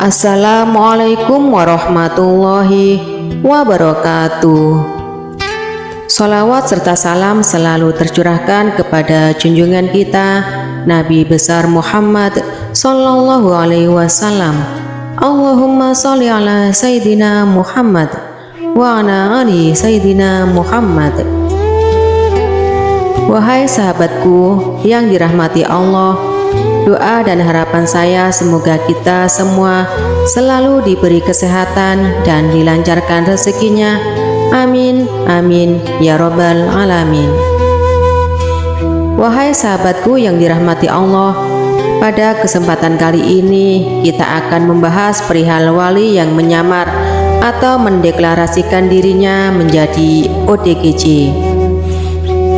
Assalamualaikum warahmatullahi wabarakatuh. Salawat serta salam selalu tercurahkan kepada junjungan kita Nabi besar Muhammad sallallahu alaihi wasallam. Allahumma sholli ala Sayyidina Muhammad wa ala ali Sayyidina Muhammad. Wahai sahabatku yang dirahmati Allah, doa dan harapan saya semoga kita semua selalu diberi kesehatan dan dilancarkan rezekinya. Amin, amin, ya robbal alamin. Wahai sahabatku yang dirahmati Allah, pada kesempatan kali ini kita akan membahas perihal wali yang menyamar atau mendeklarasikan dirinya menjadi ODGJ.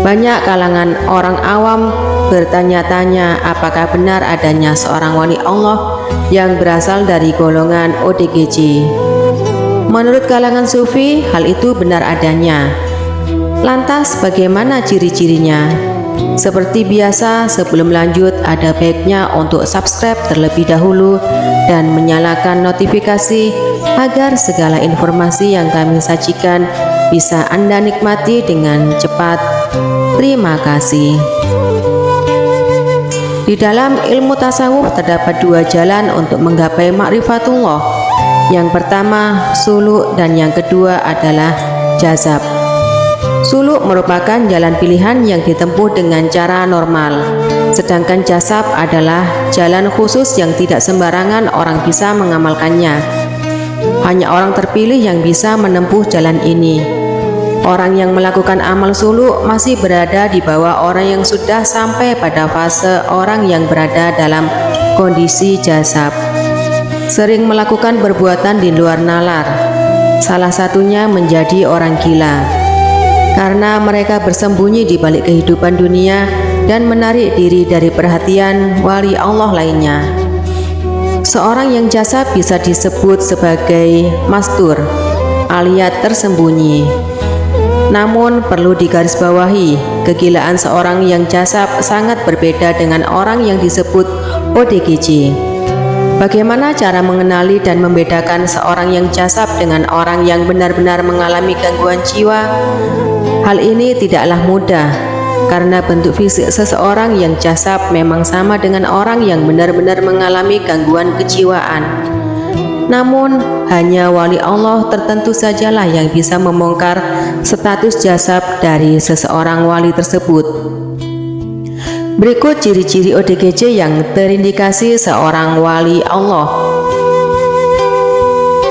Banyak kalangan orang awam bertanya-tanya apakah benar adanya seorang wali Allah yang berasal dari golongan ODGJ. Menurut kalangan sufi, hal itu benar adanya. Lantas bagaimana ciri-cirinya? Seperti biasa, sebelum lanjut ada baiknya untuk subscribe terlebih dahulu dan menyalakan notifikasi agar segala informasi yang kami sajikan bisa Anda nikmati dengan cepat. Terima kasih. Di dalam ilmu tasawuf terdapat dua jalan untuk menggapai ma'rifatullah. Yang pertama suluk dan yang kedua adalah jazab. Suluk merupakan jalan pilihan yang ditempuh dengan cara normal, sedangkan jazab adalah jalan khusus yang tidak sembarangan orang bisa mengamalkannya. Hanya orang terpilih yang bisa menempuh jalan ini. Orang yang melakukan amal suluk masih berada di bawah orang yang sudah sampai pada fase orang yang berada dalam kondisi jazab. Sering melakukan perbuatan di luar nalar. Salah satunya menjadi orang gila. Karena mereka bersembunyi di balik kehidupan dunia dan menarik diri dari perhatian wali Allah lainnya. Seorang yang jazab bisa disebut sebagai mastur, alias tersembunyi. Namun perlu digarisbawahi, kegilaan seorang yang jazab sangat berbeda dengan orang yang disebut ODGJ. Bagaimana cara mengenali dan membedakan seorang yang jazab dengan orang yang benar-benar mengalami gangguan jiwa? Hal ini tidaklah mudah, karena bentuk fisik seseorang yang jazab memang sama dengan orang yang benar-benar mengalami gangguan kejiwaan. Namun, hanya wali Allah tertentu sajalah yang bisa membongkar status jazab dari seseorang wali tersebut. Berikut ciri-ciri ODGJ yang terindikasi seorang wali Allah.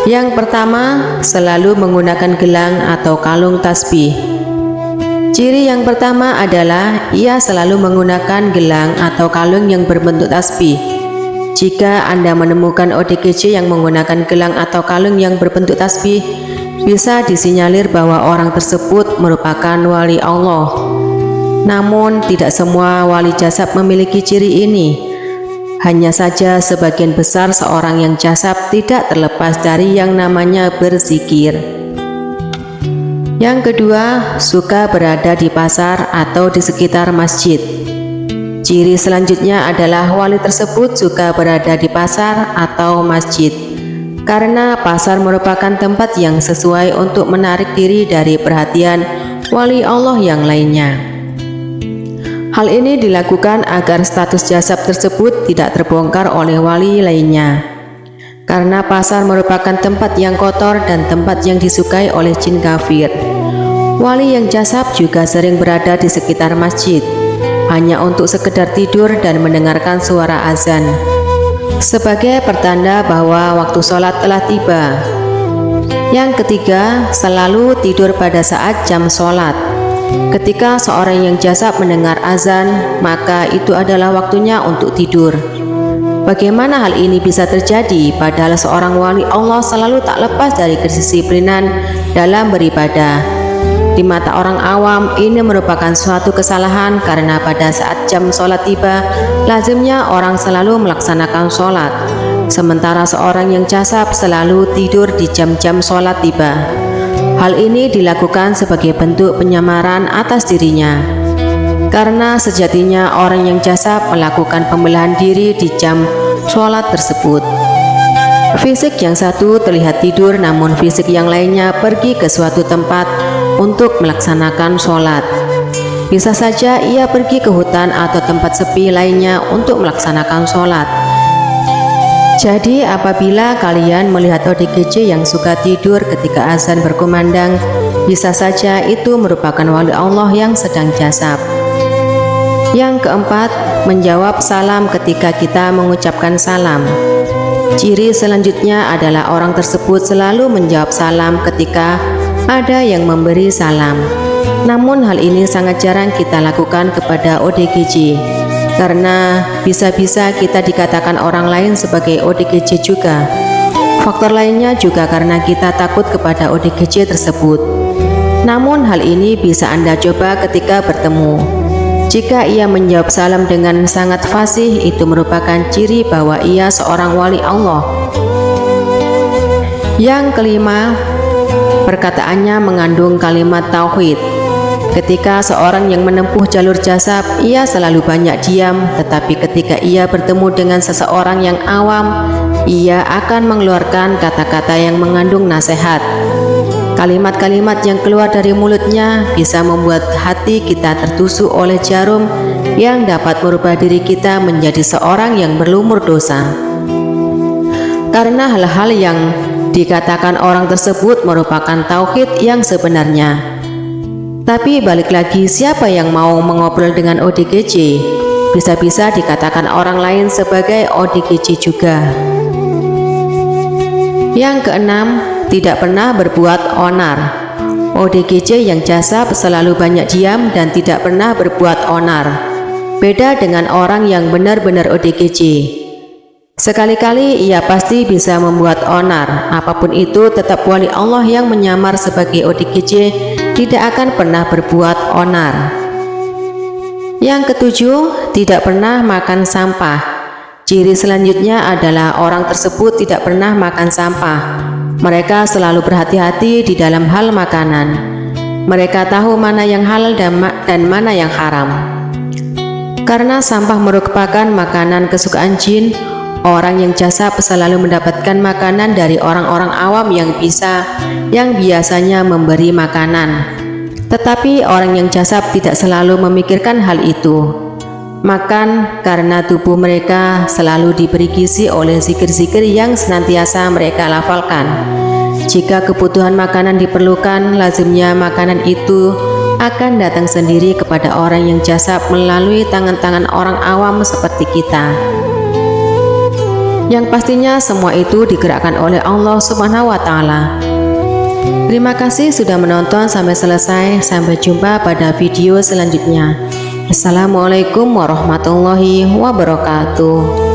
Yang pertama, selalu menggunakan gelang atau kalung tasbih. Ciri yang pertama adalah ia selalu menggunakan gelang atau kalung yang berbentuk tasbih. Jika Anda menemukan ODGJ yang menggunakan gelang atau kalung yang berbentuk tasbih, bisa disinyalir bahwa orang tersebut merupakan wali Allah. Namun, tidak semua wali jazab memiliki ciri ini. Hanya saja sebagian besar seorang yang jazab tidak terlepas dari yang namanya berzikir. Yang kedua, suka berada di pasar atau di sekitar masjid. Ciri selanjutnya adalah wali tersebut suka berada di pasar atau masjid, karena pasar merupakan tempat yang sesuai untuk menarik diri dari perhatian wali Allah yang lainnya. Hal ini dilakukan agar status jazab tersebut tidak terbongkar oleh wali lainnya, karena pasar merupakan tempat yang kotor dan tempat yang disukai oleh jin kafir. Wali yang jazab juga sering berada di sekitar masjid, hanya untuk sekedar tidur dan mendengarkan suara azan, sebagai pertanda bahwa waktu sholat telah tiba. Yang ketiga, selalu tidur pada saat jam sholat. Ketika seorang yang jazab mendengar azan, maka itu adalah waktunya untuk tidur. Bagaimana hal ini bisa terjadi padahal seorang wali Allah selalu tak lepas dari kedisiplinan dalam beribadah? Di mata orang awam, ini merupakan suatu kesalahan karena pada saat jam sholat tiba, lazimnya orang selalu melaksanakan sholat, sementara seorang yang jazab selalu tidur di jam-jam sholat tiba. Hal ini dilakukan sebagai bentuk penyamaran atas dirinya, karena sejatinya orang yang jazab melakukan pembelahan diri di jam sholat tersebut. Fisik yang satu terlihat tidur, namun fisik yang lainnya pergi ke suatu tempat untuk melaksanakan sholat. Bisa saja ia pergi ke hutan atau tempat sepi lainnya untuk melaksanakan sholat. Jadi apabila kalian melihat ODGJ yang suka tidur ketika azan berkumandang, bisa saja itu merupakan wali Allah yang sedang jasab. Yang keempat, menjawab salam ketika kita mengucapkan salam. Ciri selanjutnya adalah orang tersebut selalu menjawab salam ketika ada yang memberi salam. Namun hal ini sangat jarang kita lakukan kepada ODGJ, karena bisa-bisa kita dikatakan orang lain sebagai ODGJ juga. Faktor lainnya juga karena kita takut kepada ODGJ tersebut. Namun hal ini bisa Anda coba ketika bertemu. Jika ia menjawab salam dengan sangat fasih, itu merupakan ciri bahwa ia seorang wali Allah. Yang kelima, perkataannya mengandung kalimat tauhid. Ketika seorang yang menempuh jalur jasab, ia selalu banyak diam, tetapi ketika ia bertemu dengan seseorang yang awam, ia akan mengeluarkan kata-kata yang mengandung nasihat. Kalimat-kalimat yang keluar dari mulutnya bisa membuat hati kita tertusuk oleh jarum yang dapat merubah diri kita menjadi seorang yang berlumur dosa. Karena hal-hal yang dikatakan orang tersebut merupakan tauhid yang sebenarnya. Tapi balik lagi, siapa yang mau mengobrol dengan ODGJ? Bisa-bisa dikatakan orang lain sebagai ODGJ juga. Yang keenam, tidak pernah berbuat onar. ODGJ yang jasab selalu banyak diam dan tidak pernah berbuat onar. Beda dengan orang yang benar-benar ODGJ. Sekali-kali ia pasti bisa membuat onar. Apapun itu, tetap wali Allah yang menyamar sebagai ODGJ tidak akan pernah berbuat onar. Yang ketujuh, tidak pernah makan sampah. Ciri selanjutnya adalah orang tersebut tidak pernah makan sampah. Mereka selalu berhati-hati di dalam hal makanan. Mereka tahu mana yang halal dan mana yang haram. Karena sampah merupakan makanan kesukaan jin, orang yang jasab selalu mendapatkan makanan dari orang-orang awam yang biasanya memberi makanan. Tetapi orang yang jasab tidak selalu memikirkan hal itu. Makan karena tubuh mereka selalu diberi gizi oleh zikir-zikir yang senantiasa mereka lafalkan. Jika kebutuhan makanan diperlukan, lazimnya makanan itu akan datang sendiri kepada orang yang jasab melalui tangan-tangan orang awam seperti kita. Yang pastinya semua itu digerakkan oleh Allah Subhanahu wa Ta'ala. Terima kasih sudah menonton sampai selesai. Sampai jumpa pada video selanjutnya. Assalamualaikum warahmatullahi wabarakatuh.